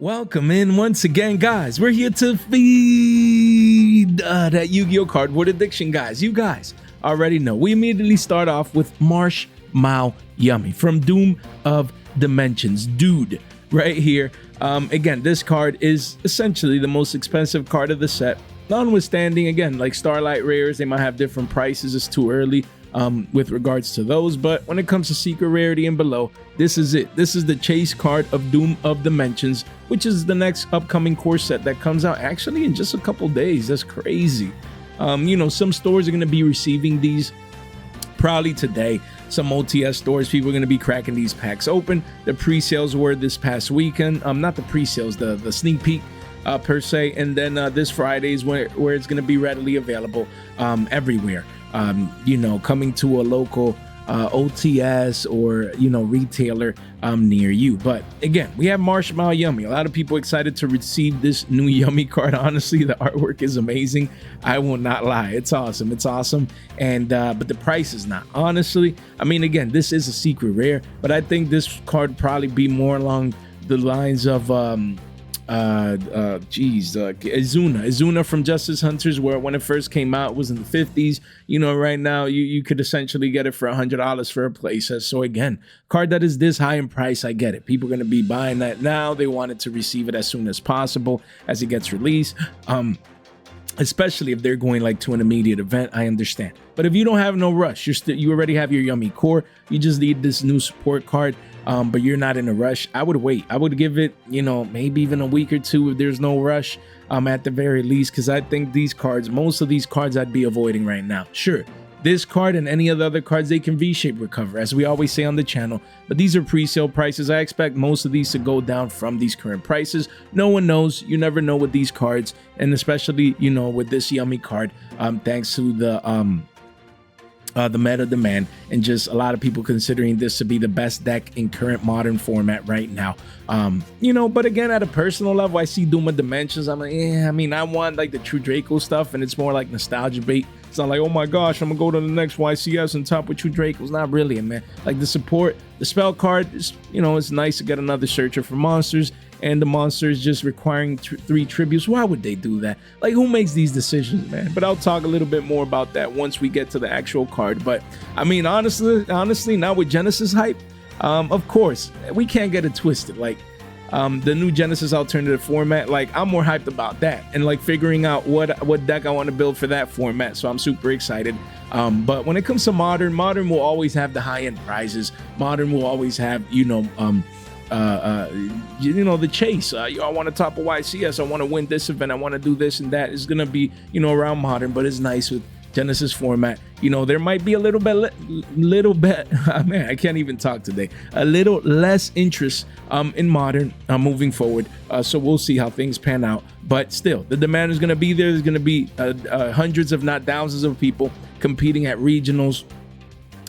Welcome in once again, guys. We're here to feed that Yu-Gi-Oh cardboard addiction, guys. You guys already know. We immediately start off with Marshmallow Yummy from Doom of Dimensions. Dude, right here. Again, this card is essentially the most expensive card of the set. Notwithstanding, again, like Starlight Rares, they might have different prices. It's too early with regards to those, but when it comes to Secret Rarity and below, this is it. This is the chase card of Doom of Dimensions, which is the next upcoming core set that comes out actually in just a couple days. That's crazy. You know, some stores are going to be receiving these probably today. Some OTS stores, people are going to be cracking these packs open. The pre-sales were this past weekend. Not the pre-sales, the sneak peek per se, and then this Friday is where it's going to be readily available everywhere. You know, coming to a local OTS or, you know, retailer near you. But again, we have Marshmallow Yummy. A lot of people excited to receive this new Yummy card. Honestly, the artwork is amazing. I will not lie. It's awesome. It's awesome. And but the price is not. Honestly, I mean, again, this is a secret rare, but I think this card probably be more along the lines of Izuna from Justice Hunters, where when it first came out, it was in the 50s. You know, right now you could essentially get it for $100 for a playset. So again, card that is this high in price, I get it. People are going to be buying that now. They wanted to receive it as soon as possible as it gets released. Especially if they're going like to an immediate event, I understand. But if you don't have no rush, you already have your Yummy core. You just need this new support card. But you're not in a rush. I would wait. I would give it, you know, maybe even a week or two if there's no rush at the very least, because I think these cards, most of these cards I'd be avoiding right now. Sure, this card and any of the other cards, they can V-shape recover, as we always say on the channel, but these are pre-sale prices. I expect most of these to go down from these current prices. No one knows. You never know with these cards, and especially, you know, with this Yummy card, thanks to the meta demand and just a lot of people considering this to be the best deck in current modern format right now. You know, but again, at a personal level, I see Doom of Dimensions. I'm like, yeah, I mean, I want like the true Draco stuff, and it's more like nostalgia bait. It's not like, oh my gosh, I'm gonna go to the next YCS and top with true Dracos. Not really, man. Like the support, the spell card is, you know, it's nice to get another searcher for monsters, and the monster is just requiring 3 tributes. Why would they do that? Like, who makes these decisions, man? But I'll talk a little bit more about that once we get to the actual card. But I mean, honestly, now with Genesis hype, of course, we can't get it twisted. Like, the new Genesis alternative format, like, I'm more hyped about that and like figuring out what deck I want to build for that format. So I'm super excited. But when it comes to modern will always have the high-end prizes. Modern will always have, you know, the chase. I want to top a YCS. I want to win this event. I want to do this and that. It's gonna be, you know, around modern, but it's nice with Genesis format. You know, there might be a little bit man, I can't even talk today. A little less interest in modern moving forward. So we'll see how things pan out. But still, the demand is gonna be there. There's gonna be hundreds, if not thousands, of people competing at regionals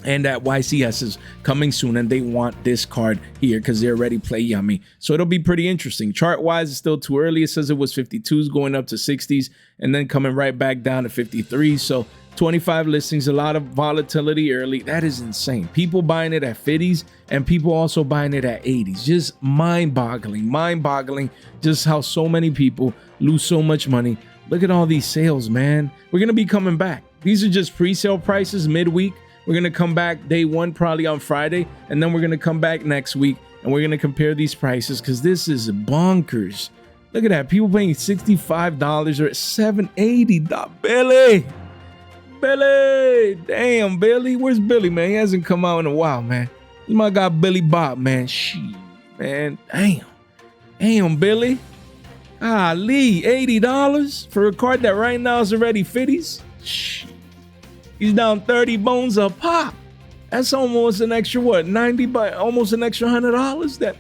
and at YCSs coming soon, and they want this card here because they already play Yummy. So it'll be pretty interesting. Chart wise, it's still too early. It says it was 52s going up to 60s and then coming right back down to 53. So 25 listings, a lot of volatility early. That is insane. People buying it at 50s and people also buying it at 80s. Just mind-boggling just how so many people lose so much money. Look at all these sales, man. We're gonna be coming back. These are just pre-sale prices midweek. We're going to come back day one, probably on Friday, and then we're going to come back next week, and we're going to compare these prices because this is bonkers. Look at that. People paying $65 or $780. Billy! Damn, Billy. Where's Billy, man? He hasn't come out in a while, man. This is my guy, Billy Bob, man. Shit, man. Damn, Billy. Lee, $80 for a card that right now is already 50s? Shit. He's down 30 bones a pop. That's almost an extra, what, 90, but almost an extra $100 that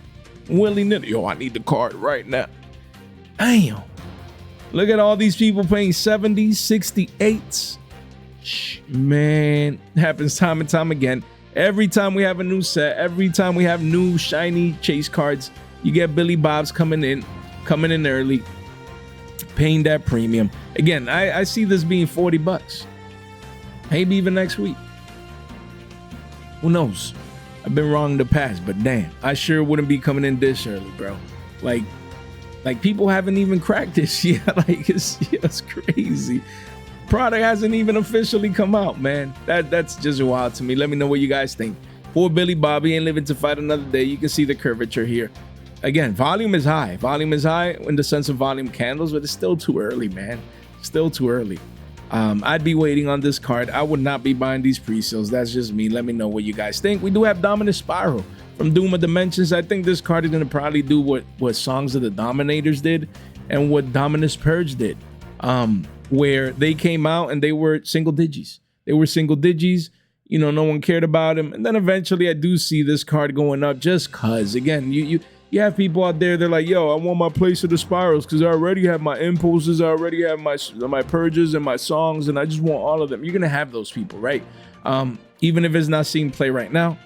willy-nilly. Yo, I need the card right now. Damn. Look at all these people paying 70s, 68s. Man, it happens time and time again. Every time we have a new set, every time we have new shiny chase cards, you get Billy Bob's coming in early, paying that premium. Again, I see this being $40. Maybe even next week. Who knows? I've been wrong in the past, but damn, I sure wouldn't be coming in this early, bro. Like, Like, people haven't even cracked this yet. Like, it's crazy. Product hasn't even officially come out, man. That's just wild to me. Let me know what you guys think. Poor Billy Bobby ain't living to fight another day. You can see the curvature here. Again, volume is high. Volume is high in the sense of volume candles, but it's still too early, man. Still too early. I'd be waiting on this card. I would not be buying these pre-sales. That's just me. Let me know what you guys think. We do have Dominus Spiral from Doom of Dimensions. I think this card is going to probably do what Songs of the Dominators did and what Dominus Purge did, where they came out and they were single digis. They were single digis. You know, no one cared about him. And then eventually I do see this card going up just because, again, you have people out there, they're like, yo, I want my place of the spirals because I already have my impulses, I already have my purges and my songs, and I just want all of them. You're going to have those people, right? Even if it's not seeing play right now.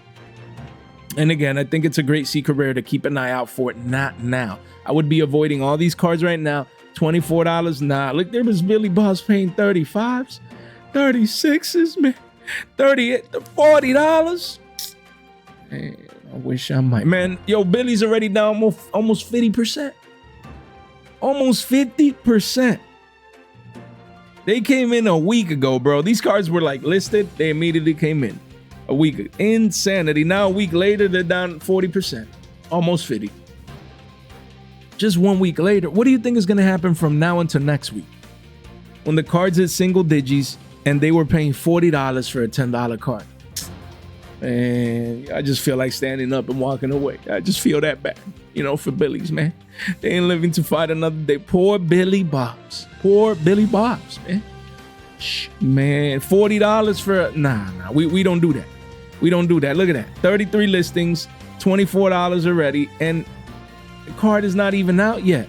And again, I think it's a great secret rare to keep an eye out for it. Not now. I would be avoiding all these cards right now. $24, nah. Look, there was Billy Boss paying 35s, 36s, man. $38 to $40. Man, I wish I might. Man, yo, Billy's already down almost 50%. Almost 50%. They came in a week ago, bro. These cards were like listed. They immediately came in a week ago. Insanity. Now a week later, they're down 40%. Almost 50. Just 1 week later. What do you think is going to happen from now until next week? When the cards hit single digits and they were paying $40 for a $10 card. And I just feel like standing up and walking away. I just feel that bad, you know, for Billy's, man. They ain't living to fight another day. Poor Billy Bobs. Poor Billy Bobs, man. Man, $40 for nah. We don't do that. We don't do that. Look at that. 33 listings, $24 already, and the card is not even out yet.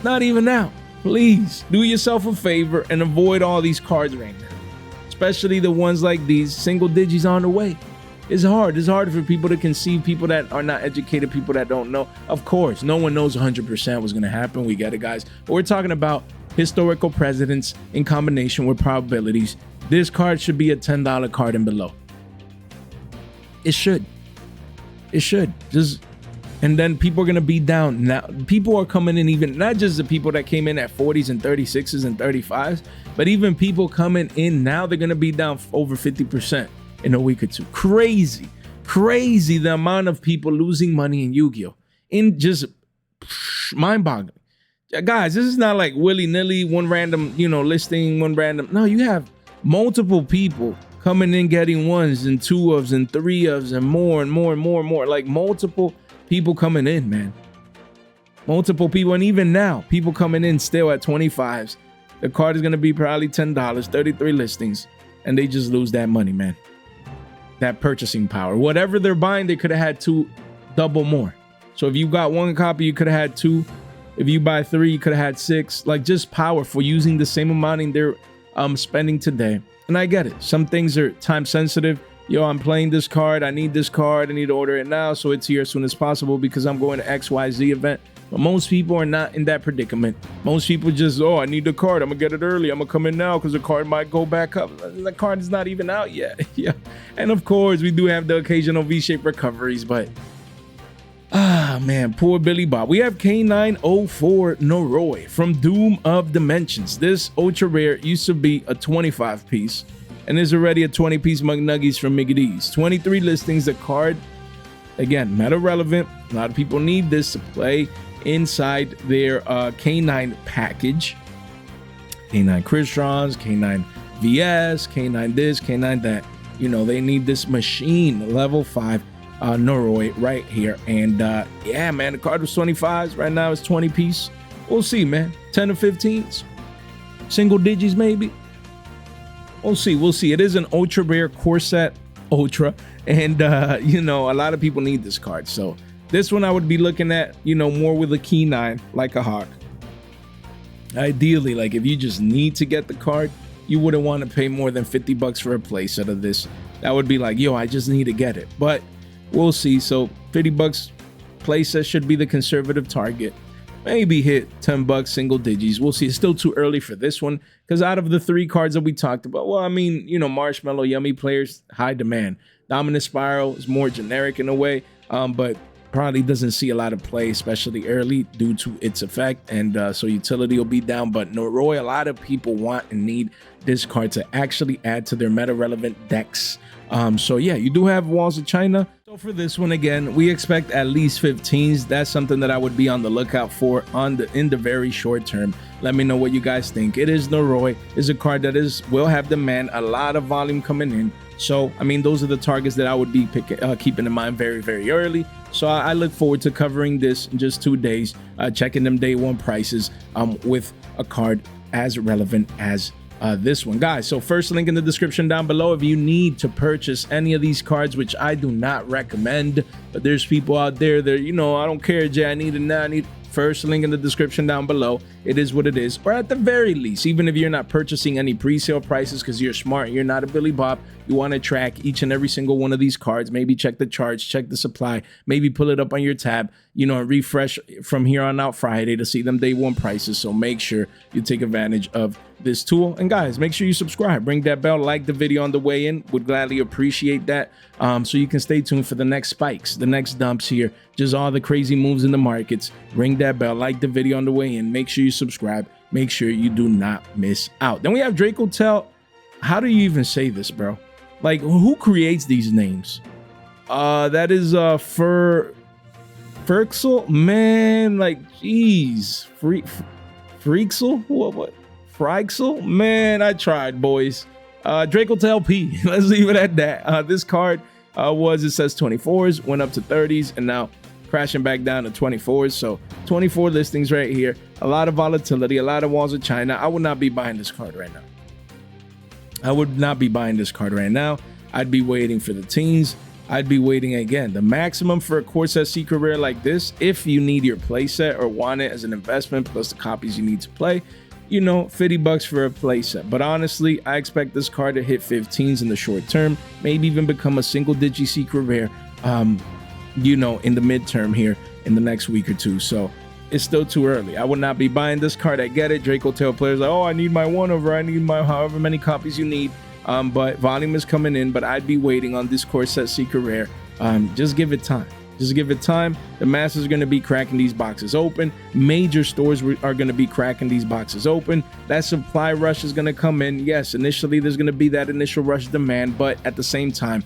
Not even out. Please do yourself a favor and avoid all these cards right now. Especially the ones like these, single digits on the way. It's hard. It's hard for people to conceive, people that are not educated, people that don't know. Of course, no one knows 100% what's going to happen. We get it, guys. But we're talking about historical precedents in combination with probabilities. This card should be a $10 card and below. It should. It should. And then people are going to be down. Now, people are coming in, even not just the people that came in at 40s and 36s and 35s, but even people coming in now, they're going to be down over 50% in a week or two. Crazy, crazy the amount of people losing money in Yu-Gi-Oh! In just mind-boggling. Guys, this is not like willy-nilly, one random, listing, one random. No, you have multiple people coming in getting ones and two ofs and three ofs and more and more and more and more. Like multiple people coming in, man. Multiple people. And even now, people coming in still at 25s. The card is going to be probably $10, 33 listings. And they just lose that money, man. That purchasing power. Whatever they're buying, they could have had double more. So if you got one copy, you could have had two. If you buy three, you could have had six. Like just power for using the same amount they're spending today. And I get it. Some things are time sensitive. Yo, I'm playing this card. I need this card. I need to order it now. So it's here as soon as possible because I'm going to XYZ event. But most people are not in that predicament. Most people just, I need the card. I'm going to get it early. I'm going to come in now because the card might go back up. The card is not even out yet. Yeah. And of course, we do have the occasional V-shaped recoveries, but man, poor Billy Bob. We have K904 Noroi from Doom of Dimensions. This ultra rare used to be a 25 piece and is already a 20 piece McNuggies from Mickey D's. 23 listings. The card, again, meta relevant. A lot of people need this to play inside their K9 package. K9 Cristrons, K9 VS, K9 this, K9 that. They need this machine level 5 Noroi right here. And yeah, man, the card was 25s. Right now it's 20 piece. We'll see, man. 10 to 15s. Single digits, maybe. We'll see. We'll see. It is an ultra rare core set. Ultra. And, a lot of people need this card. So this one I would be looking at, more with a key 9, like a hawk. Ideally, like if you just need to get the card, you wouldn't want to pay more than $50 for a playset of this. That would be like, I just need to get it. But we'll see. So $50 playset should be the conservative target. Maybe hit $10 single digits. We'll see. It's still too early for this one because out of the 3 cards that we talked about, Marshmallow Yummy players, high demand. Dominus Spiral is more generic in a way, but probably doesn't see a lot of play, especially early, due to its effect, and so utility will be down. But Noroi, a lot of people want and need this card to actually add to their meta relevant decks. So yeah, you do have Walls of China. So for this one, again, we expect at least 15s. That's something that I would be on the lookout for in the very short term. Let me know what you guys think. It is Noroi, is a card that will have demand, a lot of volume coming in. So I mean, those are the targets that I would be keeping in mind very, very early. So I look forward to covering this in just 2 days, checking them day one prices with a card as relevant as this one, guys. So first link in the description down below if you need to purchase any of these cards, which I do not recommend, but there's people out there that, you know, I don't care, Jay, I need it now, I need. First link in the description down below. It is what it is. Or at the very least, even if you're not purchasing any pre-sale prices because you're smart, you're not a Billy Bob, you want to track each and every single one of these cards, maybe check the charts, check the supply, maybe pull it up on your tab, you know, and refresh from here on out Friday to see them day one prices. So make sure you take advantage of this tool. And guys, make sure you subscribe, ring that bell, like the video on the way in, would gladly appreciate that. So you can stay tuned for the next spikes, the next dumps here, just all the crazy moves in the markets. Ring that bell, like the video on the way in, make sure you subscribe, make sure you do not miss out. Then we have Dracotail. How do you even say this, bro? Like, who creates these names? That is Phryxul, man, like, jeez. Phryxul? What? Phryxul? Man, I tried, boys. Dracotail P. Let's leave it at that. This card it says 24s, went up to 30s, and now crashing back down to 24s. So 24 listings right here. A lot of volatility, a lot of Walls of China. I would not be buying this card right now. I would not be buying this card right now. I'd be waiting for the teens. I'd be waiting again. The maximum for a core set secret rare like this, if you need your playset or want it as an investment plus the copies you need to play, you know, $50 for a playset. But honestly, I expect this card to hit 15s in the short term, maybe even become a single digi secret rare, you know, in the midterm here in the next week or two. So it's still too early. I would not be buying this card. I get it. Dracotail players like, oh, I need my one over. I need my however many copies you need. But volume is coming in, but I'd be waiting on this core set secret rare. Just give it time. Just give it time. The masses are going to be cracking these boxes open. Major stores are going to be cracking these boxes open. That supply rush is going to come in. Yes, initially there's going to be that initial rush demand, but at the same time,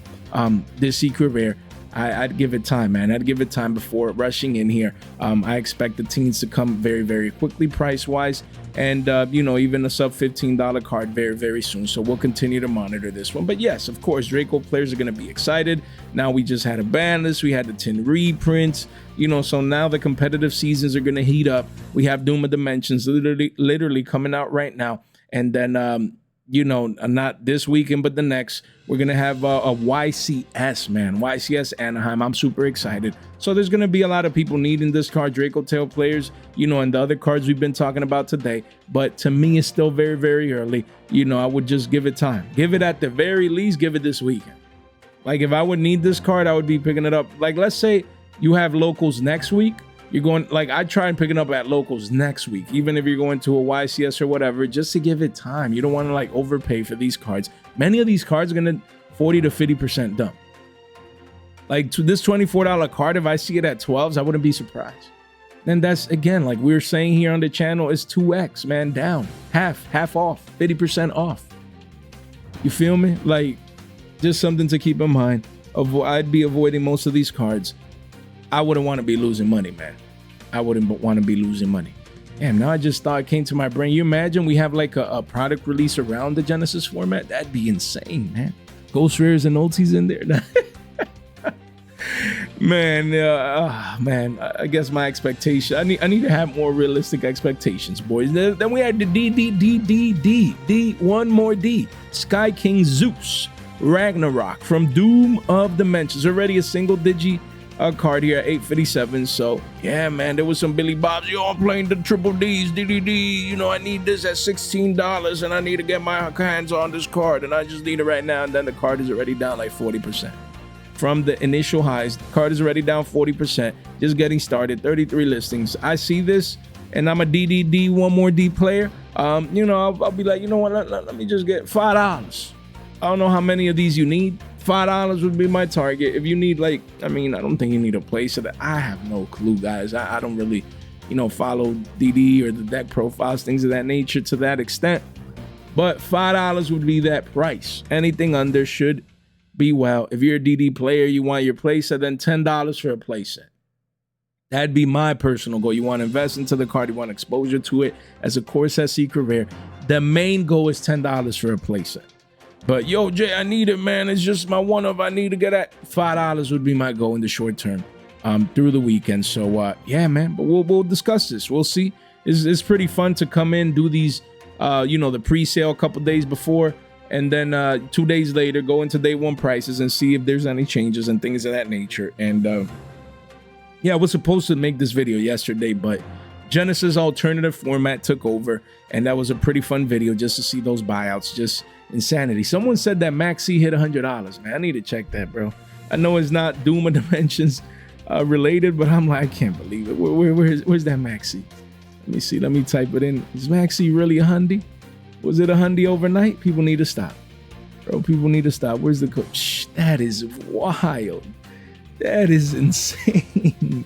this secret rare, I'd give it time, man. I'd give it time before rushing in here. I expect the teens to come very, very quickly price-wise, and you know, even a sub $15 card very, very soon. So we'll continue to monitor this one. But yes, of course, Draco players are going to be excited. Now we just had a ban list. We had the 10 reprints, you know, so now the competitive seasons are going to heat up. We have Doom of Dimensions literally coming out right now, and then you know, not this weekend, but the next, we're going to have a YCS, man. YCS Anaheim. I'm super excited. So there's going to be a lot of people needing this card, Dracotail players, you know, and the other cards we've been talking about today. But to me, it's still very, very early. You know, I would just give it time. Give it at the very least, give it this weekend. Like, if I would need this card, I would be picking it up. Like, let's say you have locals next week. You're going, like, I try and pick it up at locals next week, even if you're going to a YCS or whatever, just to give it time. You don't want to like overpay for these cards. Many of these cards are going to 40 to 50% dump. Like, to this $24 card, if I see it at 12s, I wouldn't be surprised. Then that's, again, like we were saying here on the channel, is 2x, man, down, half off, 50% off. You feel me? Like, just something to keep in mind. I'd be avoiding most of these cards. I wouldn't want to be losing money, man. I wouldn't want to be losing money. Damn, now I just thought it came to my brain. You imagine we have like a product release around the Genesis format? That'd be insane, man. Ghost rares and ultis in there. Man, man, I guess my expectation, I need to have more realistic expectations, boys. Then we had the D, one more D. Sky King Zeus Ragnarok from Doom of Dimensions. Already a single digi card here at 857. So yeah, man, there was some Billy Bobs. Yo, I'm playing the triple D's, DDD. You know, I need this at $16 and I need to get my hands on this card and I just need it right now. And then the card is already down like 40%. From the initial highs, the card is already down 40%. Just getting started, 33 listings. I see this and I'm a DDD, one more D player. You know, I'll be like, you know what, let me just get $5. I don't know how many of these you need. $5 would be my target. If you need, like, I mean, I don't think you need a place. I have no clue, guys. I don't really, you know, follow DD or the deck profiles, things of that nature to that extent. But $5 would be that price. Anything under should be well. If you're a DD player, you want your playset, then $10 for a playset. That'd be my personal goal. You want to invest into the card, you want exposure to it as a core set secret rare. The main goal is $10 for a playset. But yo, Jay, I need it, man. It's just my one of I need to get at. $5 would be my goal in the short term through the weekend. So yeah, man, but we'll discuss this. We'll see. It's pretty fun to come in, do these you know, the pre-sale a couple days before, and then 2 days later go into day one prices and see if there's any changes and things of that nature. And yeah, I was supposed to make this video yesterday, but Genesis alternative format took over, and that was a pretty fun video just to see those buyouts. Just insanity. Someone said that Maxx C hit $100, man. I need to check that, bro. I know it's not Doom of Dimensions related, but I'm like, I can't believe it. Where's that Maxx C? Let me see. Let me type it in. Is Maxx C really a hundy? Was it a hundy overnight? People need to stop, bro. People need to stop. Where's the code? Shh, that is wild. That is insane.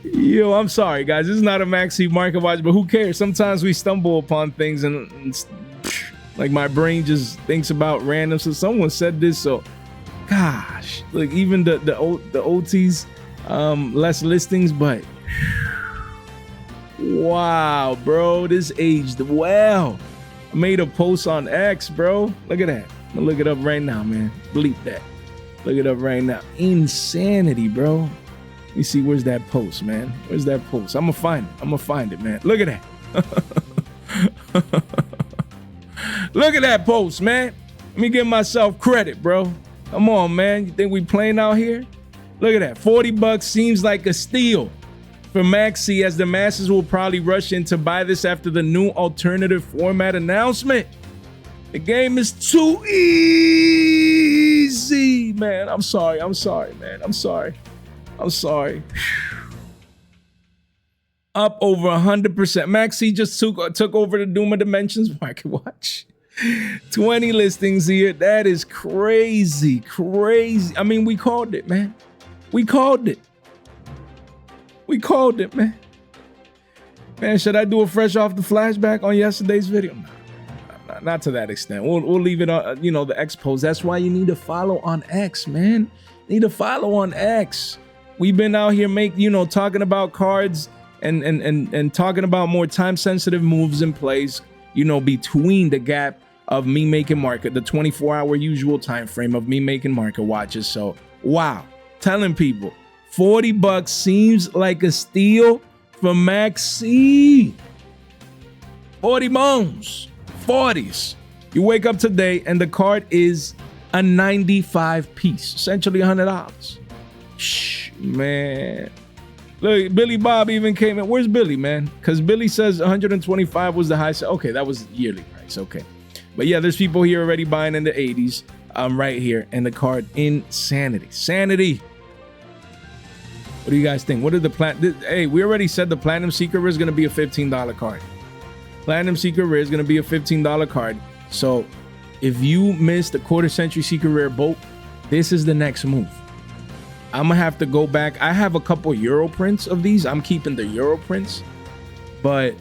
Yo, I'm sorry, guys. This is not a Maxx C market watch, but who cares? Sometimes we stumble upon things and like my brain just thinks about random. So someone said this. So, gosh, like even the OTs, less listings, but wow, bro, this aged well. I made a post on X, bro. Look at that. I'm gonna look it up right now, man. Bleep that. Look it up right now. Insanity, bro. Let me see, where's that post, man? Where's that post? I'm gonna find it, man. Look at that. Look at that post, man. Let me give myself credit, bro. Come on, man. You think we playing out here? Look at that. $40 seems like a steal for Maxx C, as the masses will probably rush in to buy this after the new alternative format announcement. The game is too easy, man. I'm sorry, man. I'm sorry. Up over 100%. Maxx C just took over the Doom of Dimensions market watch. 20 listings here. That is crazy. I mean, we called it, man. We called it, man. Man, should I do a fresh off the flashback on yesterday's video? No, not to that extent. We'll leave it on, you know, the X post. That's why you need to follow on X, man. Need to follow on X. We've been out here talking about cards and talking about more time-sensitive moves and plays, you know, between the gap of me making market, the 24-hour usual time frame of me making market watches. So, wow. Telling people, $40 seems like a steal for Maxx C. 40 bones. 40s. You wake up today and the card is a 95 piece, essentially $100. Shh, man. Look, Billy Bob even came in. Where's Billy, man? Because Billy says 125 was the high. Okay, that was yearly price. Okay. But yeah, there's people here already buying in the 80s. Right here. And the card, insanity. Sanity. What do you guys think? What are the Hey, we already said the Platinum Secret Rare is going to be a $15 card. Platinum Secret Rare is going to be a $15 card. So if you missed the quarter century Secret Rare boat, this is the next move. I'm going to have to go back. I have a couple Euro prints of these. I'm keeping the Euro prints. But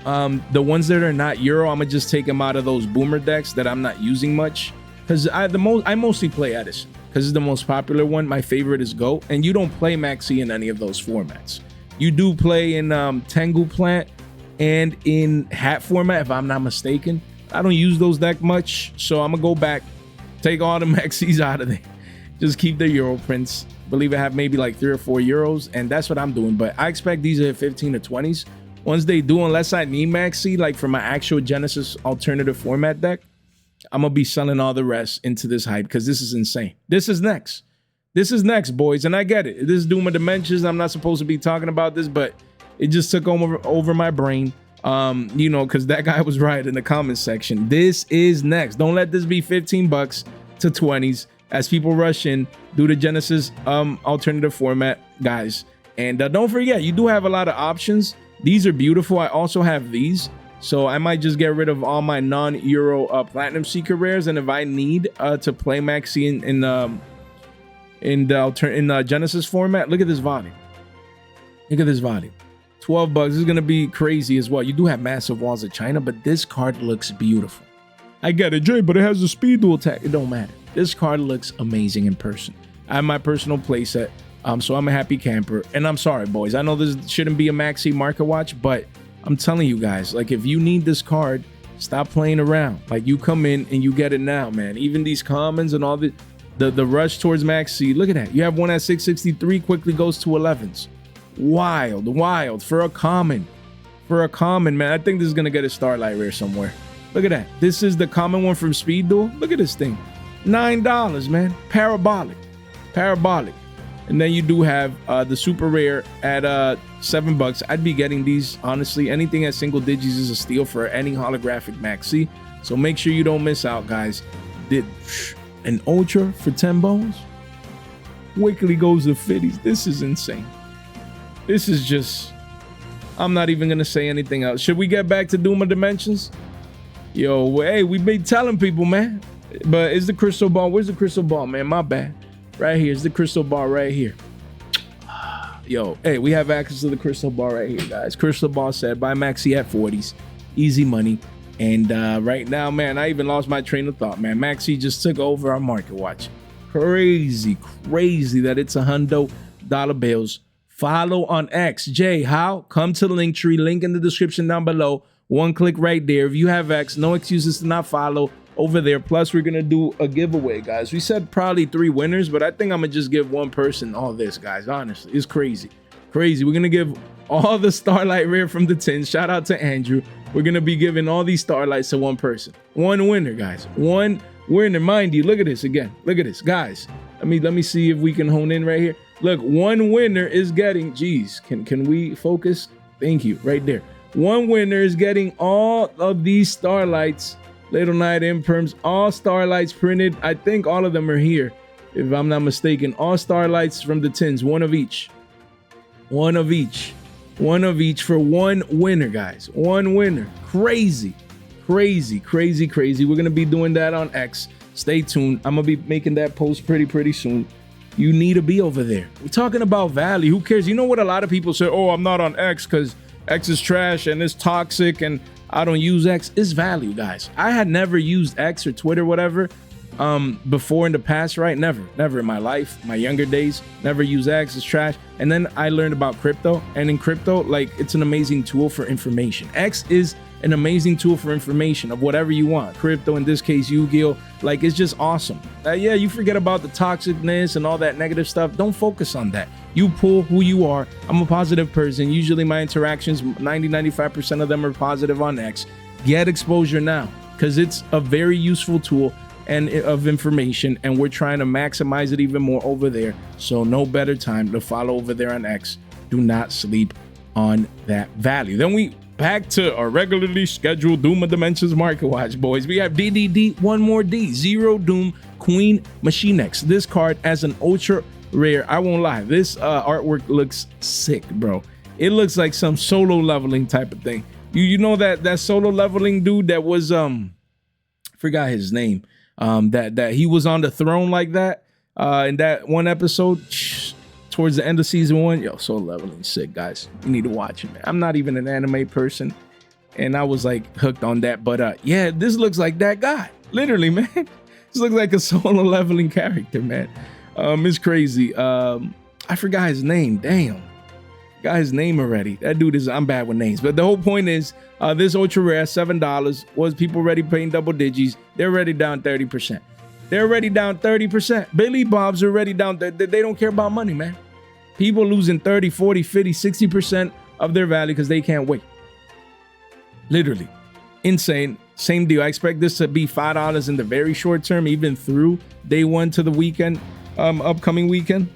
the ones that are not Euro, I'm going to just take them out of those boomer decks that I'm not using much. Because I mostly play Edison. Because it's the most popular one. My favorite is Go. And you don't play Maxx C in any of those formats. You do play in Tengu Plant and in Hat format, if I'm not mistaken. I don't use those that much. So I'm going to go back, take all the Maxx Cs out of there. Just keep the Euro prints. Believe I have maybe like 3 or 4 Euros. And that's what I'm doing. But I expect these at 15 or 20s. Once they do, unless I need Maxx C, like for my actual Genesis alternative format deck, I'm going to be selling all the rest into this hype because this is insane. This is next. This is next, boys. And I get it. This is Doom of Dimensions. I'm not supposed to be talking about this, but it just took over my brain. You know, because that guy was right in the comment section. This is next. Don't let this be $15 to 20s as people rush in, do the Genesis alternative format, guys. And don't forget, you do have a lot of options. These are beautiful. I also have these. So I might just get rid of all my non-Euro Platinum Secret Rares, and if I need to play Maxx C in Genesis format, look at this volume. Look at this volume. $12. This is gonna be crazy as well. You do have massive walls of China, but this card looks beautiful. I get it, Jay, but it has a speed dual attack. It don't matter. This card looks amazing in person. I have my personal playset, so I'm a happy camper. And I'm sorry, boys. I know this shouldn't be a Maxx C market watch, but I'm telling you guys, like, if you need this card, stop playing around. Like, you come in and you get it now, man. Even these commons and all the rush towards Maxx C. Look at that. You have one at 663, quickly goes to 11s. Wild for a common. Man. I think this is gonna get a Starlight Rare somewhere. Look at that. This is the common one from Speed Duel. Look at this thing. $9, man. Parabolic. And then you do have the super rare at $7. I'd be getting these, honestly. Anything at single digits is a steal for any holographic Maxx C. So make sure you don't miss out, guys. Did an ultra for 10 bones? Quickly goes to 50s. This is insane. This is just, I'm not even gonna say anything else. Should we get back to Doom of Dimensions? Yo, hey, we been telling people, man. But is the crystal ball? Where's the crystal ball, man? My bad. Right here is the crystal ball right here. Yo, hey, we have access to the crystal ball right here, guys. Crystal ball said buy Maxx C at 40s. Easy money. And right now, man, I even lost my train of thought, man. Maxx C just took over our market watch. Crazy that it's $100 bills. Follow on X. Jay, how? Come to the link tree, link in the description down below. One click right there. If you have X, no excuses to not follow over there. Plus, we're gonna do a giveaway, guys. We said probably 3 winners, but I think I'm gonna just give one person all this, guys. Honestly, it's crazy. We're gonna give all the Starlight Rare from the tins. Shout out to Andrew. We're gonna be giving all these Starlights to one person. One winner, guys. One winner. Mind you, look at this again. Look at this, guys. Let me see if we can hone in right here. Look, one winner is getting, geez, can we focus? Thank you, right there. One winner is getting all of these Starlights, Little Night Imperms, all Starlights printed. I think all of them are here, if I'm not mistaken. All Starlights from the tins, one of each. One of each for one winner, guys. One winner. Crazy. We're gonna be doing that on X. Stay tuned. I'm gonna be making that post pretty soon. You need to be over there. We're talking about value. Who cares? You know what a lot of people say? Oh, I'm not on X because X is trash and it's toxic and I don't use X. It's value, guys. I had never used X or Twitter, whatever, before in the past, right? Never in my life, my younger days, never used X. It's trash. And then I learned about crypto, and in crypto, like, it's an amazing tool for information. X is an amazing tool for information of whatever you want. Crypto, in this case, Yugioh, like, it's just awesome. Yeah, you forget about the toxicness and all that negative stuff. Don't focus on that. You pull who you are. I'm a positive person. Usually my interactions, 95% of them are positive on X. Get exposure now, because it's a very useful tool and of information, and we're trying to maximize it even more over there. So no better time to follow over there on X. Do not sleep on that value. Then we back to our regularly scheduled Doom of Dimensions market watch, boys. We have DDD, one more D, Zero Doom Queen Machinex. This card as an ultra rare. I won't lie, this artwork looks sick, bro. It looks like some solo leveling type of thing. You know that solo leveling dude that was forgot his name. That he was on the throne like that in that one episode towards the end of season 1. Yo, solo leveling sick, guys. You need to watch it, man. I'm not even an anime person, and I was like hooked on that. But yeah, this looks like that guy. Literally, man. This looks like a solo leveling character, man. It's crazy. I forgot his name. Damn. Got his name already. That dude is, I'm bad with names. But the whole point is, this ultra rare, $7, was people already paying double digits. They're already down 30%. They're already down 30%. Billy Bob's already down. They don't care about money, man. People losing 30, 40, 50, 60% of their value because they can't wait. Literally. Insane. Same deal. I expect this to be $5 in the very short term, even through day 1 to the weekend, upcoming weekend.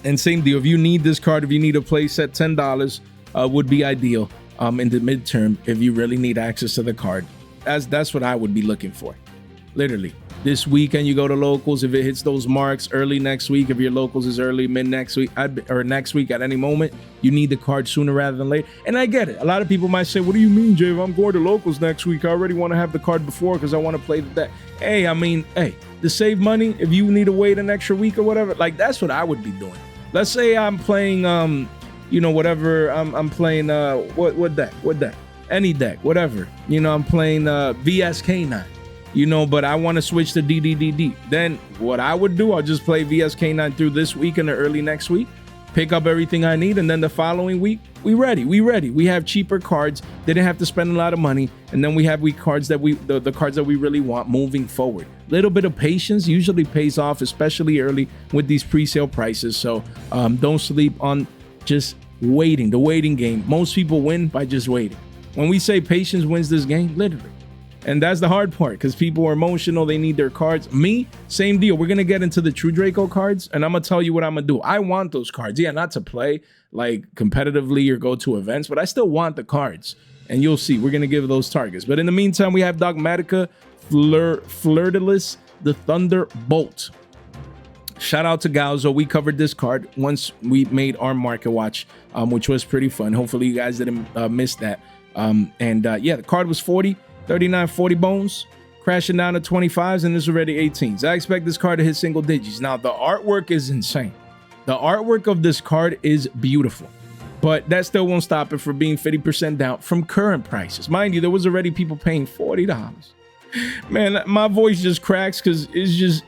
And same deal. If you need this card, if you need a playset, $10 would be ideal in the midterm if you really need access to the card. That's what I would be looking for. Literally. this weekend you go to locals. If it hits those marks early next week, if your locals is early mid next week, or next week at any moment, you need the card sooner rather than later. And I get it. A lot of people might say, what do you mean, Jay? If I'm going to locals next week, I already want to have the card before because I want to play that. Hey, I mean, hey, to save money, if you need to wait an extra week or whatever, like that's what I would be doing. Let's say I'm playing you know, whatever, I'm playing what deck, any deck, whatever, you know, I'm playing VSK9, you know, but I want to switch to DDDD. Then what I would do, I'll just play VSK9 through this week and the early next week, pick up everything I need, and then the following week we ready. We have cheaper cards, didn't have to spend a lot of money, and then we have cards that the cards that we really want moving forward. Little bit of patience usually pays off, especially early with these pre-sale prices. So don't sleep on just waiting, the waiting game. Most people win by just waiting. When we say patience wins this game, literally. And that's the hard part because people are emotional. They need their cards. Me, same deal. We're going to get into the true Draco cards and I'm going to tell you what I'm going to do. I want those cards. Yeah, not to play like competitively or go to events, but I still want the cards. And you'll see, we're going to give those targets. But in the meantime, we have Dogmatika Fleurdelis, the Thunderbolt. Shout out to Galzo. We covered this card once we made our market watch, which was pretty fun. Hopefully you guys didn't miss that. Yeah, the card was 40, 39, 40 bones, crashing down to 25s, and there's already 18s. I expect this card to hit single digits. Now, the artwork is insane. The artwork of this card is beautiful, but that still won't stop it from being 50% down from current prices. Mind you, there was already people paying $40. Man, my voice just cracks because it's just,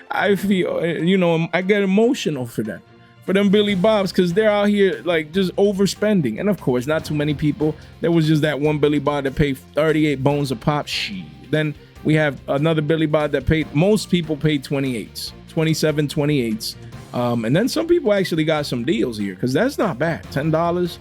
I feel, you know, I get emotional for them. For them Billy Bobs, because they're out here like just overspending. And of course, not too many people. There was just that one Billy Bob that paid 38 bones a pop. Then we have another Billy Bob that paid, most people paid 28s, 27, 28s. And then some people actually got some deals here because that's not bad. $10.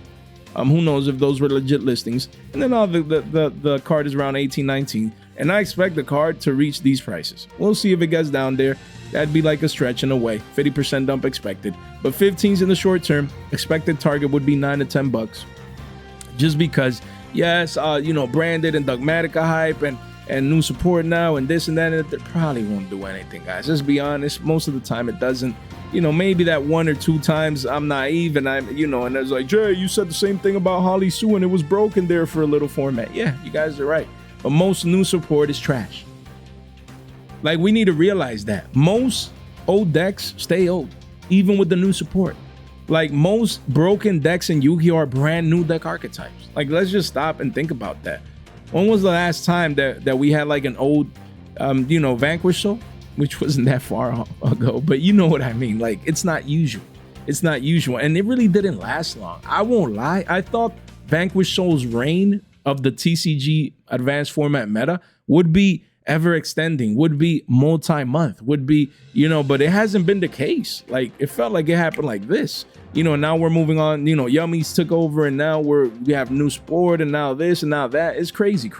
Who knows if those were legit listings. And then all the card is around 18, 19. And I expect the card to reach these prices. We'll see if it gets down there. That'd be like a stretch in a way. 50% dump expected. But 15s in the short term. Expected target would be $9 to $10. Just because, yes, you know, branded and Dogmatika hype and new support now and this and that. And it probably won't do anything, guys. Let's be honest. Most of the time it doesn't. You know, maybe that 1 or 2 times I'm naive and I'm, you know, and it's like, Jay, you said the same thing about Holly Sue and it was broken there for a little format. Yeah, you guys are right. But most new support is trash. Like, we need to realize that. Most old decks stay old, even with the new support. Like, most broken decks in Yu-Gi-Oh! Are brand new deck archetypes. Like, let's just stop and think about that. When was the last time that we had like an old, you know, Vanquish Soul? Which wasn't that far ago, but you know what I mean. Like, it's not usual. It's not usual. And it really didn't last long. I won't lie. I thought Vanquish Soul's reign of the TCG advanced format meta would be ever extending, would be multi-month, would be, you know, but it hasn't been the case. Like, it felt like it happened like this, you know. Now we're moving on, you know, Yummies took over and now we have new sport and now this and now that. It's crazy.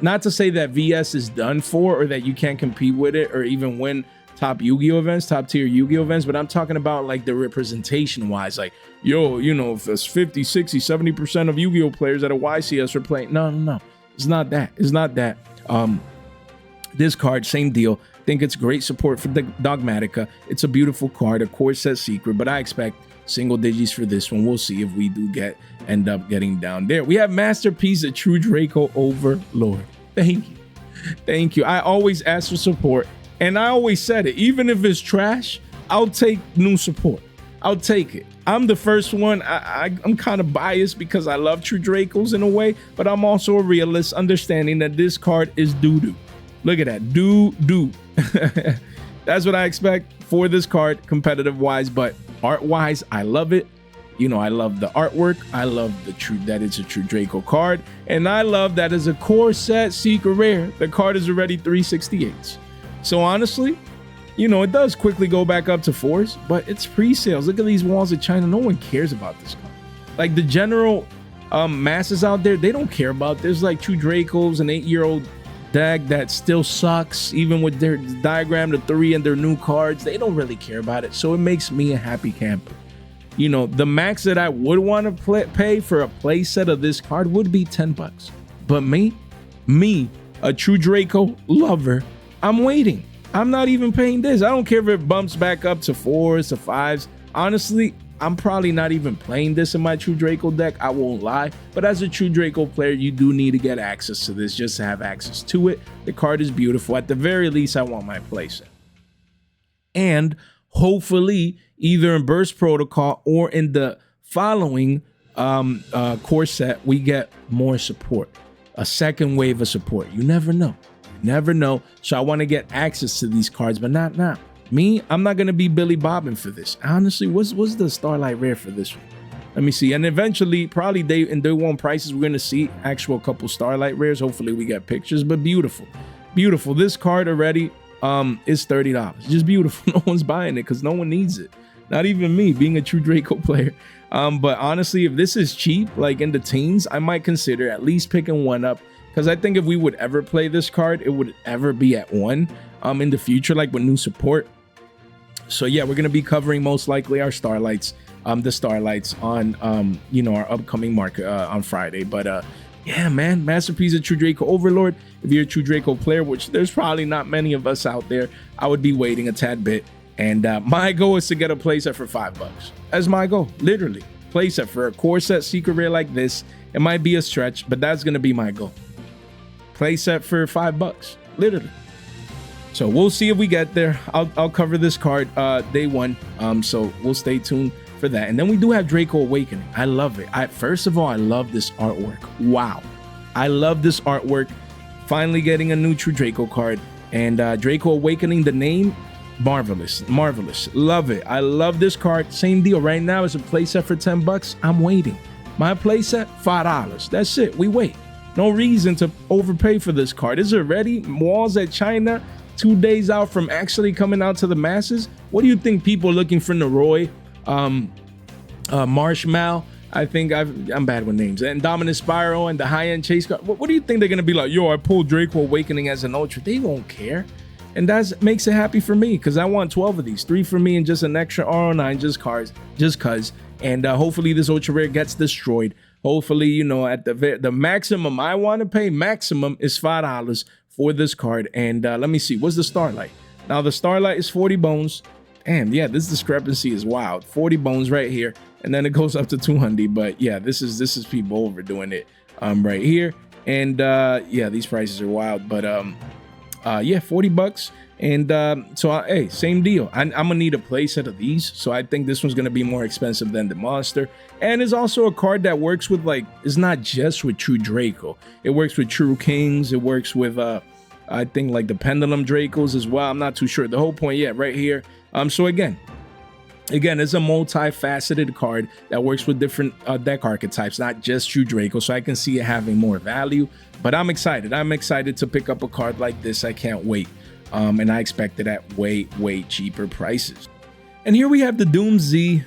Not to say that VS is done for or that you can't compete with it or even win top Yu-Gi-Oh events, top tier Yu-Gi-Oh events, but I'm talking about like the representation wise, like, yo, you know, if there's 50, 60, 70% of Yu-Gi-Oh players at a YCS are playing. No. It's not that. This card, same deal. Think it's great support for the Dogmatika. It's a beautiful card, a core set secret, but I expect single digits for this one. We'll see if we do end up getting down there. We have Masterpiece, a true Draco Overlord. Thank you. I always ask for support, and I always said it. Even if it's trash, I'll take new support. I'll take it. I'm the first one. I'm kind of biased because I love true Dracos in a way, but I'm also a realist, understanding that this card is doo-doo. Look at that, doo-doo. That's what I expect for this card, competitive-wise, but art-wise, I love it. You know, I love the artwork. I love that it's a true Draco card, and I love that as a core set secret rare, the card is already 368s. So honestly, you know, it does quickly go back up to 4s, but it's pre-sales. Look at these walls of China. No one cares about this card. Like, the general masses out there, they don't care about this. Like true Dracos, an 8-year-old deck that still sucks, even with their diagram to 3 and their new cards. They don't really care about it. So it makes me a happy camper. You know, the max that I would want to pay for a play set of this card would be $10. But me, a true Draco lover, I'm waiting. I'm not even paying this. I don't care if it bumps back up to 4s to 5s. Honestly, I'm probably not even playing this in my True Draco deck. I won't lie. But as a True Draco player, you do need to get access to this just to have access to it. The card is beautiful. At the very least, I want my playset. And hopefully, either in Burst Protocol or in the following core set, we get more support. A second wave of support. You never know. You never know. So I want to get access to these cards, but not now. Me, I'm not going to be Billy Bobbing for this. Honestly, what's the Starlight Rare for this one? Let me see. And eventually, probably in day one prices, we're going to see actual couple Starlight Rares. Hopefully, we get pictures, but beautiful. Beautiful. This card already is $30. Just beautiful. No one's buying it because no one needs it. Not even me, being a True Draco player. But honestly, if this is cheap, like in the teens, I might consider at least picking one up. Because I think if we would ever play this card, it would ever be at 1 in the future, like with new support. So yeah, we're gonna be covering most likely our Starlights, the Starlights on you know, our upcoming market on Friday. But yeah, man, Masterpiece of True Draco Overlord. If you're a True Draco player, which there's probably not many of us out there, I would be waiting a tad bit. And my goal is to get a playset for $5. That's my goal, literally. Playset for a core set secret rare like this. It might be a stretch, but that's gonna be my goal. Playset for $5, literally. So we'll see if we get there. I'll cover this card day one. So we'll stay tuned for that. And then we do have Draco Awakening. I love it. First of all, I love this artwork. Wow. I love this artwork. Finally getting a new True Draco card. And Draco Awakening, the name, marvelous. Marvelous. Love it. I love this card. Same deal. Right now, it's a playset for $10. I'm waiting. My playset, $5. That's it. We wait. No reason to overpay for this card. Is it ready? Walls at China. 2 days out from actually coming out to the masses. What do you think people looking for Noroi, Marshmallow? I think I'm bad with names. And Dominus Spiral and the high-end chase card. What do you think they're gonna be like? Yo, I pulled Draco Awakening as an ultra. They won't care, and that makes it happy for me because I want 12 of these, 3 for me and just an extra R09 just cause. And hopefully this ultra rare gets destroyed. Hopefully, you know, at the maximum I want to pay, maximum is $5 for this card. And let me see, what's the Starlight? Now the Starlight is 40 bones. Damn, yeah, this discrepancy is wild. 40 bones right here, and then it goes up to 200. But yeah, this is people overdoing it right here. And yeah, these prices are wild. But yeah, $40. And hey, same deal. I'm gonna need a playset of these, so I think this one's gonna be more expensive than the monster. And it's also a card that works with, like, it's not just with True Draco. It works with True Kings. It works with I think like the Pendulum Dracos as well. I'm not too sure. The whole point, yeah, right here. So again, it's a multifaceted card that works with different deck archetypes, not just True Draco. So I can see it having more value. But I'm excited. I'm excited to pick up a card like this. I can't wait. And I expect it at way cheaper prices. And here we have the Doom Z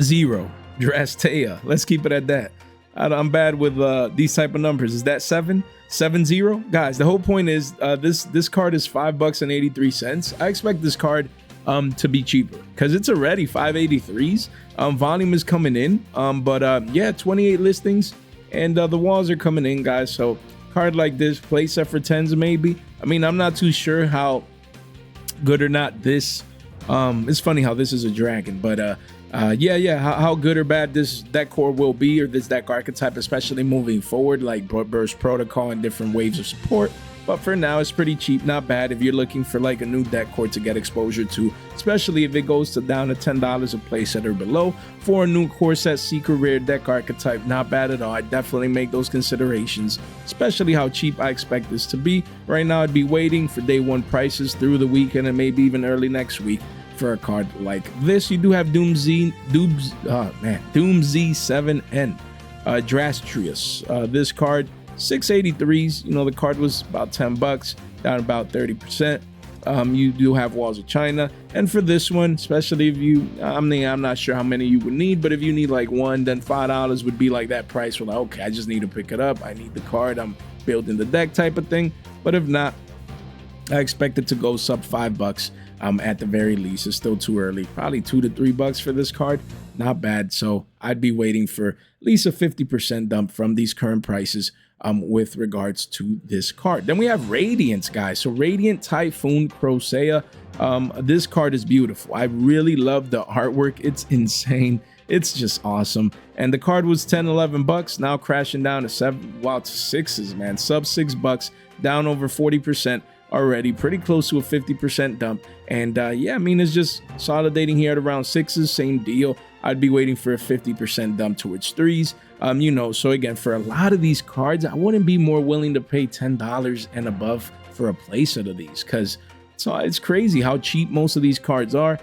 Zero Drastea. Let's keep it at that. I'm bad with these type of numbers. Is that 770? Guys, the whole point is this card is $5.83. I expect this card to be cheaper because it's already 583s. Volume is coming in. But yeah, 28 listings, and the walls are coming in, guys. So card like this, playset for 10s maybe. I mean, I'm not too sure how good or not this. It's funny how this is a dragon, but yeah, how good or bad this deck core will be, or this deck archetype, especially moving forward, like Burst Protocol and different waves of support. But for now, it's pretty cheap, not bad if you're looking for like a new deck core to get exposure to, especially if it goes to down to $10 a playset or below for a new core set secret rare deck archetype. Not bad at all. I definitely make those considerations, especially how cheap I expect this to be. Right now, I'd be waiting for day one prices through the weekend and maybe even early next week for a card like this. You do have Doom Z7N Drastea. This card, 683s. You know, the card was about $10, down about 30%. You do have Walls of China, and for this one, especially if you, I'm not sure how many you would need, but if you need like one, then $5 would be like that price. We're like, okay, I just need to pick it up. I need the card. I'm building the deck type of thing. But if not, I expect it to go sub $5 at the very least. It's still too early. Probably $2 to $3 for this card. Not bad. So I'd be waiting for at least a 50% dump from these current prices with regards to this card. Then we have Radiance, guys. So Radiant Typhoon Crocea. This card is beautiful. I really love the artwork. It's insane. It's just awesome. And the card was 10-11 bucks, now crashing down to to sixes, man. Sub $6, down over 40% already, pretty close to a 50% dump. And yeah, I mean, it's just consolidating here at around sixes, same deal. I'd be waiting for a 50% dump towards threes. You know, so again, for a lot of these cards, I wouldn't be more willing to pay $10 and above for a playset of these, because it's crazy how cheap most of these cards are.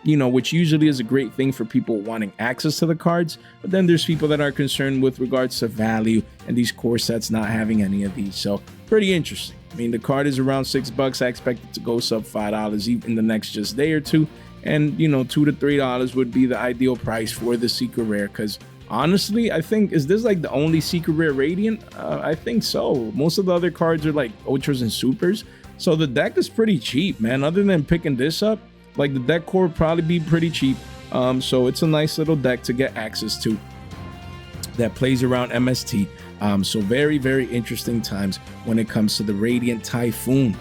You know, which usually is a great thing for people wanting access to the cards, but then there's people that are concerned with regards to value and these core sets not having any of these. So pretty interesting. I mean, the card is around $6. I expect it to go sub $5 in the next just day or two, and you know, $2 to $3 would be the ideal price for the secret rare. Because honestly, I think, is this like the only secret rare Radiant? I think so. Most of the other cards are like ultras and supers, so the deck is pretty cheap, man. Other than picking this up, like, the deck core would probably be pretty cheap. So it's a nice little deck to get access to that plays around MST. So very, very interesting times when it comes to the Radiant Typhoon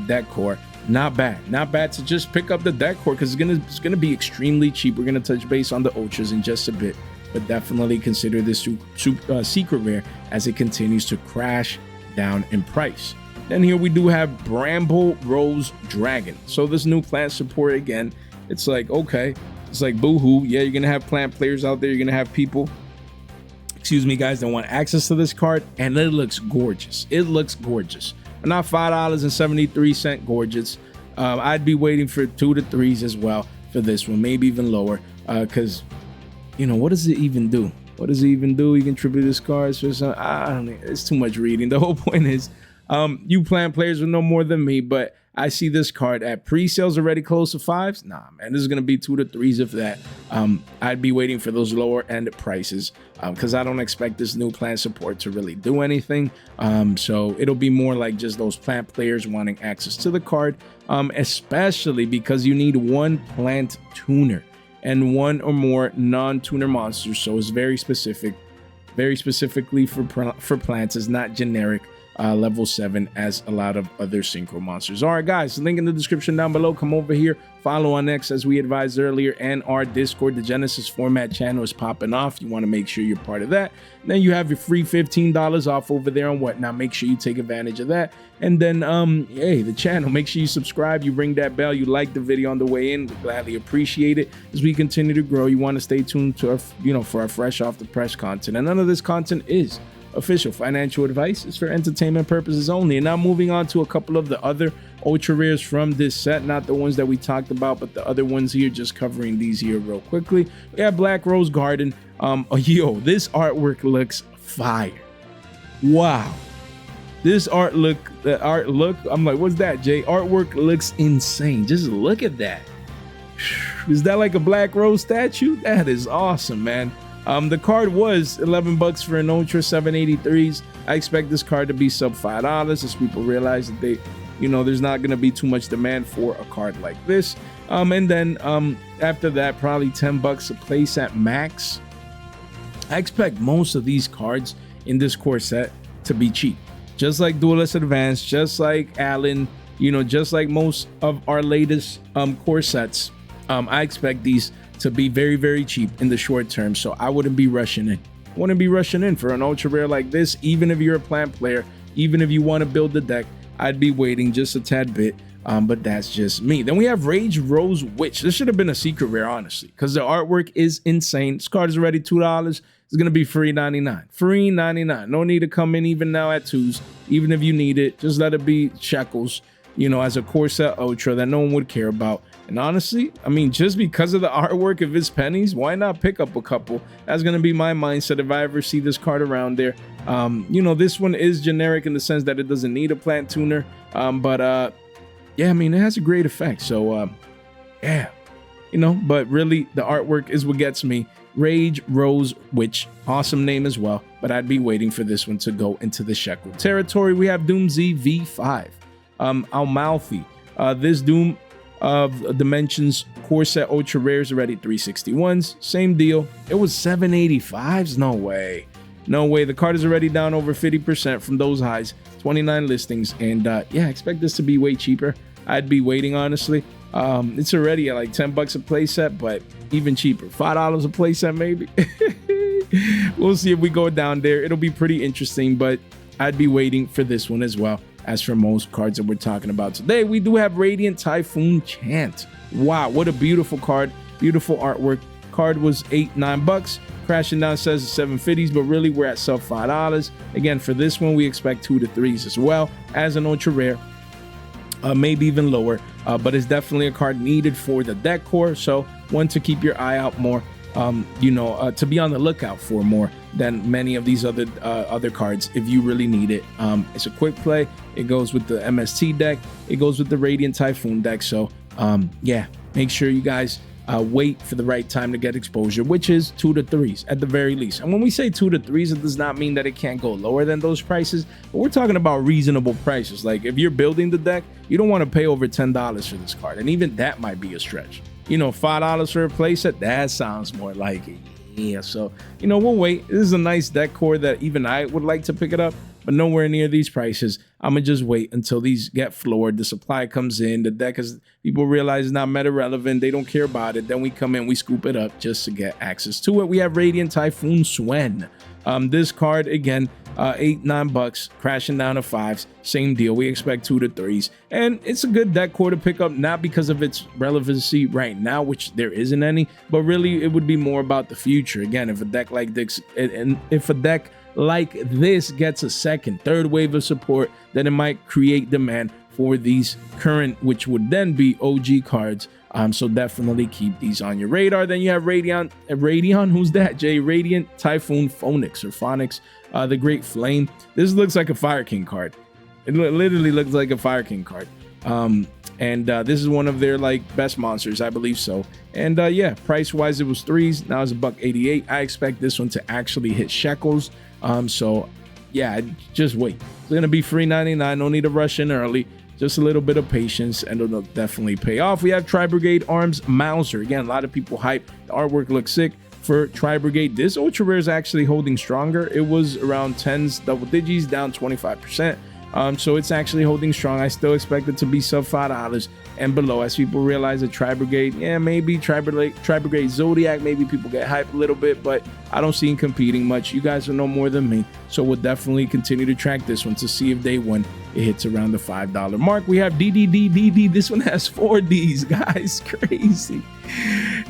deck core. Not bad to just pick up the deck core, because it's gonna be extremely cheap. We're gonna touch base on the ultras in just a bit, but definitely consider this secret rare as it continues to crash down in price. Then here we do have Bramble Rose Dragon. So this new plant support, again, it's like, okay, it's like boohoo. Yeah, you're gonna have plant players out there. You're gonna have people, excuse me, guys, that want access to this card, and it looks gorgeous. It looks gorgeous. But not $5.73 gorgeous. I'd be waiting for 2 to 3s as well for this one, maybe even lower, because you know, what does it even do? What does it even do? You can tribute this card for some, I don't know, it's too much reading. The whole point is, you plant players will know more than me, but I see this card at pre-sales already close to 5s. Nah, man, this is gonna be 2 to 3s of that. I'd be waiting for those lower end prices, because I don't expect this new plant support to really do anything. So it'll be more like just those plant players wanting access to the card, especially because you need one plant tuner and one or more non-tuner monsters. So it's very specific, very specifically for plants. It's not generic. Level 7 as a lot of other synchro monsters. All right, guys, link in the description down below. Come over here, follow on X as we advised earlier, and our Discord. The Genesis Format channel is popping off. You want to make sure you're part of that. And then you have your free $15 off over there on Whatnot. Make sure you take advantage of that. And then hey, the channel, make sure you subscribe, you ring that bell, you like the video on the way in. We gladly appreciate it as we continue to grow. You want to stay tuned to our, you know, for our fresh off the press content. And none of this content is official financial advice. Is for entertainment purposes only. And now moving on to a couple of the other ultra rares from this set, not the ones that we talked about, but the other ones here, just covering these here real quickly. We have Black Rose Garden. Yo, this artwork looks fire. Wow, this art look, I'm like, what's that, Jay? Artwork looks insane. Just look at that. Is that like a Black Rose statue? That is awesome, man. The card was $11 for an Ultra 783s. I expect this card to be sub $5 as people realize that they, you know, there's not going to be too much demand for a card like this. And then after that, probably $10 a place at Maxx. I expect most of these cards in this core set to be cheap, just like Duelist Advanced, just like Allen, you know, just like most of our latest core sets. I expect these to be very, very cheap in the short term, so I wouldn't be rushing in. I wouldn't be rushing in for an ultra rare like this. Even if you're a plant player, even if you want to build the deck, I'd be waiting just a tad bit. But that's just me. Then we have Rage Rose Witch. This should have been a secret rare, honestly, because the artwork is insane. This card is already $2. It's gonna be free 99. Free 99. No need to come in even now at 2s. Even if you need it, just let it be shekels, you know, as a core set ultra that no one would care about. And honestly, I mean, just because of the artwork, if it's pennies, why not pick up a couple? That's going to be my mindset if I ever see this card around there. You know, this one is generic in the sense that it doesn't need a plant tuner. But yeah, I mean, it has a great effect. So yeah, you know, but really the artwork is what gets me. Rage Rose Witch, awesome name as well. But I'd be waiting for this one to go into the shekel territory. We have Doom Z V5. Almalfi. This Doom of Dimensions core set ultra rares already 361s. Same deal. It was 785s. No way. No way. The card is already down over 50% from those highs. 29 listings, and yeah, I expect this to be way cheaper. I'd be waiting, honestly. It's already at like 10 bucks a playset, but even cheaper, $5 a playset maybe. We'll see if we go down there. It'll be pretty interesting, but I'd be waiting for this one as well. As for most cards that we're talking about today, we do have Radiant Typhoon Chant. Wow, what a beautiful card. Beautiful artwork. Card was $8-9 bucks. Crashing down says 750s, but really we're at sub $5. Again, for this one, we expect 2 to 3s as well as an ultra rare. Maybe even lower, but it's definitely a card needed for the deck core. So one to keep your eye out more, to be on the lookout for more than many of these other cards if you really need it. It's a quick play. It goes with the MST deck. It goes with the Radiant Typhoon deck. So yeah, make sure you guys wait for the right time to get exposure, which is 2 to 3s at the very least. And when we say 2 to 3s, it does not mean that it can't go lower than those prices, but we're talking about reasonable prices. Like if you're building the deck, you don't want to pay over $10 for this card, and even that might be a stretch. $5 for a playset, that sounds more like it. Yeah, so we'll wait. This is a nice deck core that even I would like to pick it up, but nowhere near these prices. I'm gonna just wait until these get floored, the supply comes in, the deck is, people realize it's not meta relevant, they don't care about it, then we come in, we scoop it up just to get access to it. We have Radiant Typhoon Swen. This card, again, $8-9 bucks, crashing down to 5s, same deal. We expect 2 to 3s, and it's a good deck core to pick up, not because of its relevancy right now, which there isn't any, but really it would be more about the future. Again, if a deck like this, and if a deck like this gets a second, third wave of support, then it might create demand for these current, which would then be OG cards. So definitely keep these on your radar. Then you have Radiant, who's that? Radiant Typhoon Phryxul, the Great Flame. This looks like a Fire King card. It literally looks like a Fire King card. This is one of their best monsters, I believe so. And yeah, price wise it was 3s, now it's $1.88. I expect this one to actually hit shekels. So yeah, just wait. It's gonna be $3.99. No need to rush in early. Just a little bit of patience and it'll definitely pay off. We have Tri-Brigade Arms Mauser. Again, a lot of people hype. The artwork looks sick for Tri-Brigade. This ultra rare is actually holding stronger. It was around 10s, double digits, down 25%. So it's actually holding strong. I still expect it to be sub $5 and below as people realize that Tri-Brigade, yeah, maybe Tri-Brigade Zodiac, maybe people get hyped a little bit, but I don't see him competing much. You guys will know more than me, so we'll definitely continue to track this one to see if day one it hits around the $5 mark. We have DDDDD. This one has 4 Ds, guys. Crazy.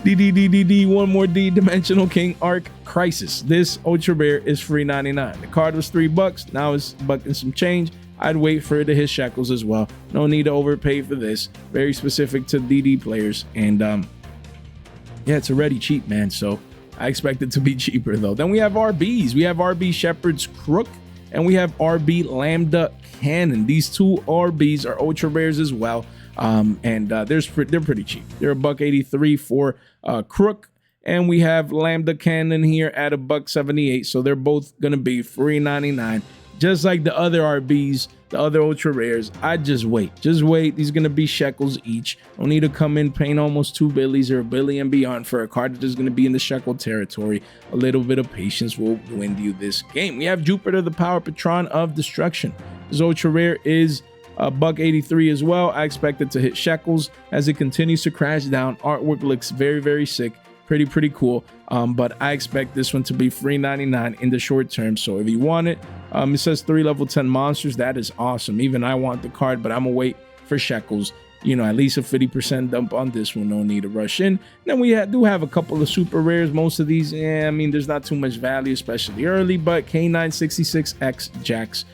DDDDD, one more D, Dimensional King Arc Crisis. This ultra rare is $3.99. The card was $3, now it's $1 and some change. I'd wait for it to hit shekels as well. No need to overpay for this. Very specific to DD players. And yeah, it's already cheap, man. So I expect it to be cheaper though. Then we have RBs. We have RB Shepherd's Crook and we have RB Lambda Cannon. These 2 RBs are ultra rares as well. They're pretty cheap. They're $1.83 for Crook. And we have Lambda Cannon here at $1.78. So they're both going to be $3.99. Just like the other RBs, the other ultra rares. I'd just wait. Just wait. These are going to be shekels each. Don't need to come in paying almost 2 billies or $1 billion and beyond for a card that is going to be in the shekel territory. A little bit of patience will win you this game. We have Jupiter, the Power Patron of Destruction. This ultra rare is $1.83 as well. I expect it to hit shekels as it continues to crash down. Artwork looks very, very sick. Pretty cool. But I expect this one to be $3.99 in the short term. So if you want it, it says 3 level 10 monsters. That is awesome. Even I want the card, but I'm gonna wait for shekels. At least a 50% dump on this one. No need to rush in. Then we do have a couple of super rares. Most of these, there's not too much value, especially early, but K966X Jax.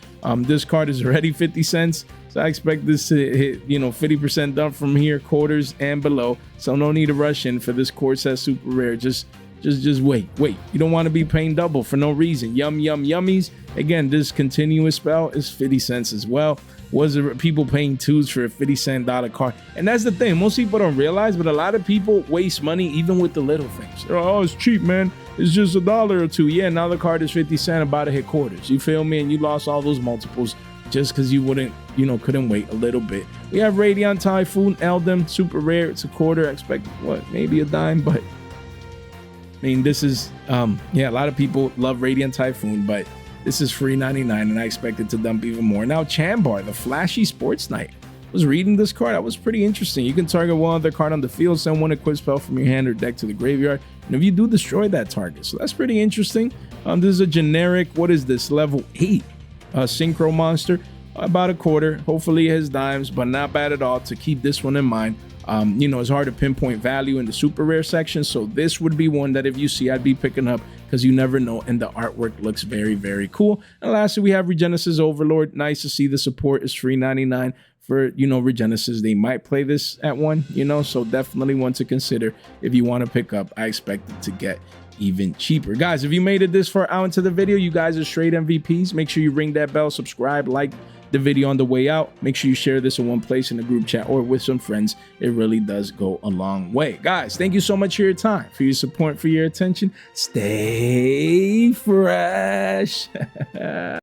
This card is already 50 cents. So I expect this to hit, 50% dump from here, quarters and below. So no need to rush in for this core set super rare. Just wait. You don't want to be paying double for no reason. Yummies. Again, this continuous spell is 50 cents as well. Was it people paying 2s for a 50-cent card? And that's the thing. Most people don't realize, but a lot of people waste money even with the little things. They're, oh, it's cheap, man. It's just $1 or $2. Yeah, now the card is 50 cents, about to hit quarters. You feel me? And you lost all those multiples just because you couldn't wait a little bit. We have Radiant Typhoon Eldem, super rare. It's a quarter. I expect maybe a dime, but mean, this is, yeah, a lot of people love Radiant Typhoon, but this is free 99, and I expect it to dump even more. Now, Chambar, the flashy sports knight. I was reading this card. That was pretty interesting. You can target one other card on the field, send one equipped spell from your hand or deck to the graveyard, and if you do, destroy that target. So that's pretty interesting. This is a generic, what is this, level 8 synchro monster. About a quarter. Hopefully his dimes, but not bad at all to keep this one in mind. You know, it's hard to pinpoint value in the super rare section, so this would be one that if you see, I'd be picking up because you never know, and the artwork looks very, very cool. And lastly, we have Regenesis Overlord. Nice to see the support is free 99 for, you know, Regenesis. They might play this at 1, you know, so definitely one to consider if you want to pick up. I expect it to get even cheaper. Guys, if you made it this far out into the video, you guys are straight MVPs. Make sure you ring that bell, subscribe, like the video on the way out. Make sure you share this in one place in the group chat or with some friends. It really does go a long way. Guys, thank you so much for your time, for your support, for your attention. Stay fresh.